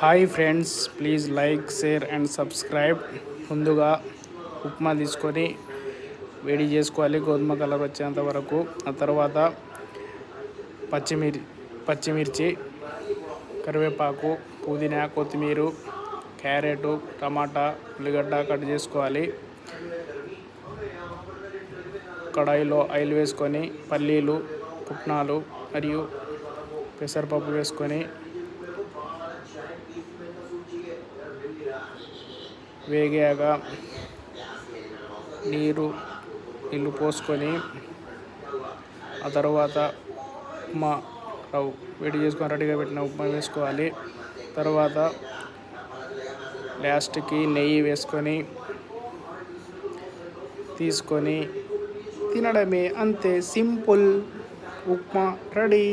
Hi friends, please like, share and subscribe. ముందుగా ఉప్మా తీసుకొని వేడి చేసుకోవాలి గోధుమ కలర్ వచ్చేంత వరకు. ఆ తర్వాత పచ్చిమిర్చి, కరివేపాకు, పుదీనా, కొత్తిమీర, క్యారెట్, టమాటా, ఉల్లిగడ్డ కట్ చేసుకోవాలి. కడాయిలో ఆయిల్ వేసుకొని పల్లీలు, పుట్నాలు మరియు పెసరపప్పు వేసుకొని వేగాక నీళ్ళు పోసుకొని ఆ తర్వాత ఉప్మా వేడి చేసుకొని రెడీగా పెట్టిన ఉప్మా వేసుకోవాలి. తర్వాత లాస్ట్కి నెయ్యి వేసుకొని తీసుకొని తినడమే. అంతే, సింపుల్. ఉప్మా రెడీ.